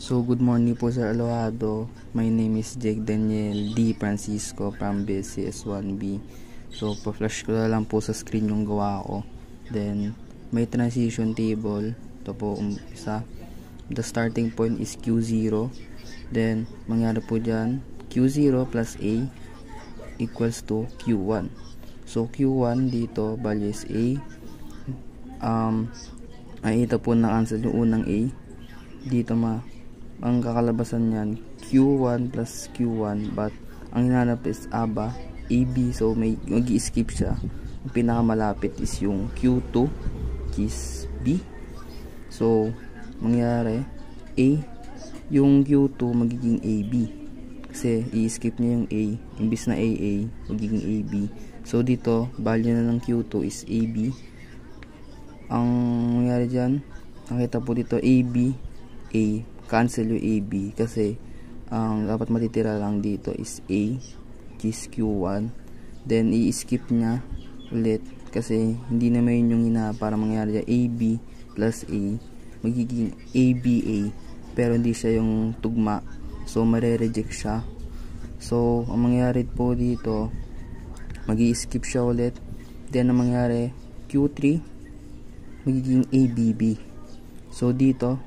So, good morning po Sir Alohado. My name is Jake Daniel D. Francisco from BCS1B. So, pa-flash ko na lang po sa screen yung gawa ko. Then, may transition table. Ito po, isa. The starting point is Q0. Then, mangyari po dyan, Q0 plus A equals to Q1. So, Q1 dito, value is A. Ay, ito po na-cancel yung unang A. Dito ang kakalabasan niyan Q1 plus Q1, but ang hinanap is ABA, AB, so mag-i-skip siya. Ang pinakamalapit is yung Q2, which is B. So mangyari A, yung Q2 magiging AB kasi i-skip niya yung A, imbis na AA magiging AB. So dito value na ng Q2 is AB. Ang mangyari dyan, nakita po dito AB, A, cancel yung AB kasi ang dapat matitira lang dito is A, which is Q1. Then i-skip niya ulit kasi hindi naman yun yung para mangyari dyan. AB plus A magiging ABA, pero hindi siya yung tugma, so mare-reject siya. So ang mangyari po dito, mag-i-skip siya ulit. Then ang mangyari Q3 magiging ABB. So dito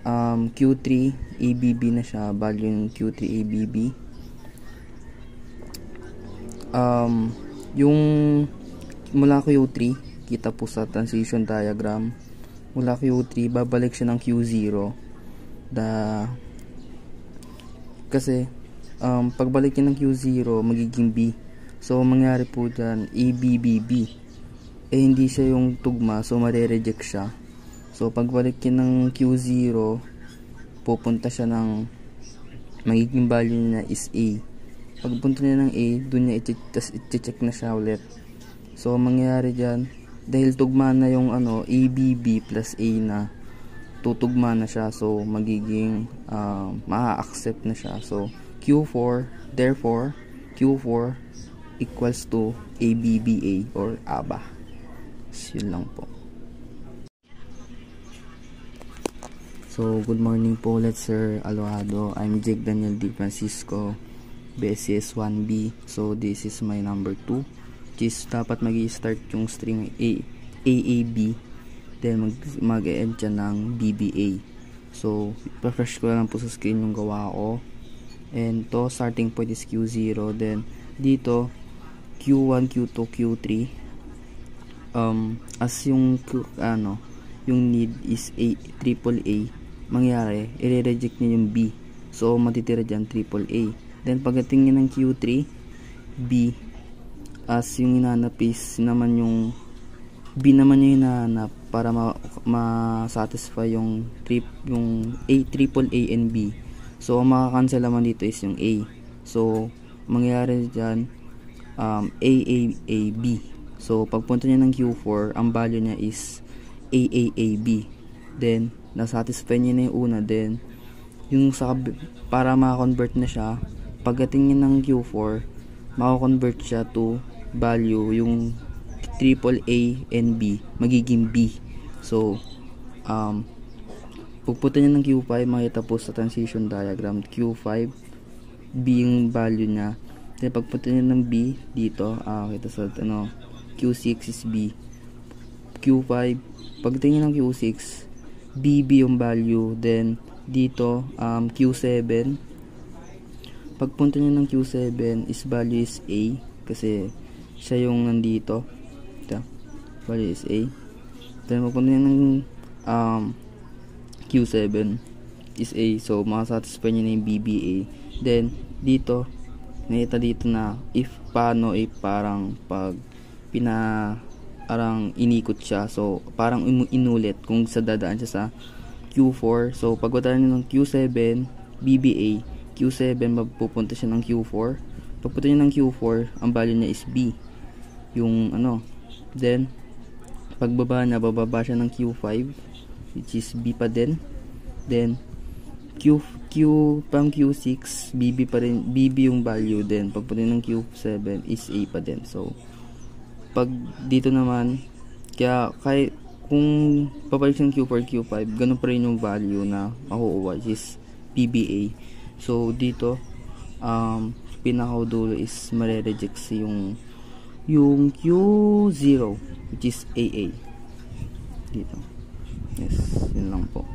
Q3 ABB na siya, value ng Q3 ABB. Yung mula Q3, kita po sa transition diagram, mula Q3 babalik siya ng Q0 kasi pagbalik niya ng Q0 magiging B. So mangyari po dyan ABBB, hindi siya yung tugma, so mare-reject siya. So pagbalik niya ng Q0, pupunta siya ng magiging value niya is A. Pagpunta niya ng A, dun niya i-check na siya ulit. So mangyayari dyan, dahil tugma na yung ABB plus A na, tutugma na siya, so magiging maa-accept na siya. So Q4, therefore Q4 equals to ABBA or ABA. So, yun lang po. So, good morning po ulit Sir Alohado. I'm Jake Daniel D. Francisco, BCS1B. So, this is my number 2, which is dapat mag-i-start yung string AAB, then mag-e-end siya ng BBA. So, pa-fresh ko lang po sa screen yung gawa ko. And to, starting point is Q0. Then, dito, Q1, Q2, Q3. As yung yung need is triple A, mangyari, i-reject niya yung B. So, matitira dyan AAA. Then, pagdating niya ng Q3, B, as yung hinanap is naman yung B naman yung hinahanap para ma-satisfy yung AAA and B. So, ang makakancel naman dito is yung A. So, mangyari dyan, AAAB. So, pagpunta niya ng Q4, ang value niya is AAAB. Then, nasatisfy niya na yung una. Then, yung para maka-convert na siya, pagdating niya ng Q4, maka-convert siya to value, yung AAA and B, magiging B. So, pagpunta niya ng Q5, makita po sa transition diagram, Q5, B yung value niya. Then, pagpunta niya ng B, dito, kita sa, Q6 is B. Q5, pagdating ng Q6, BB yung value. Then dito Q7, pagpunta niya ng Q7 is value is A kasi siya yung nandito. Ito, value is A. Then pagpunta niya ng Q7 is A, so makasatisfy niya na yung BBA. Then dito, nakita dito na if paano parang pag parang inikot siya, so parang inulit kung sa dadaan siya sa Q4. So pagpunta niya ng Q7 BBA, Q7 mapupunta siya ng Q4. Pagpunta niya ng Q4, ang value niya is B, yung then pagbaba niya, bababa siya ng Q5, which is B pa din. Then pang Q6 BB pa rin, BB yung value. Then pagpunta ng Q7 is A pa din. So pag dito naman, kaya kung papalit ng Q4, Q5, ganun pa rin yung value na makukuha, which is PBA. So dito pinakadulo is mare-reject yung Q0, which is AA dito. Yes, yun lang po.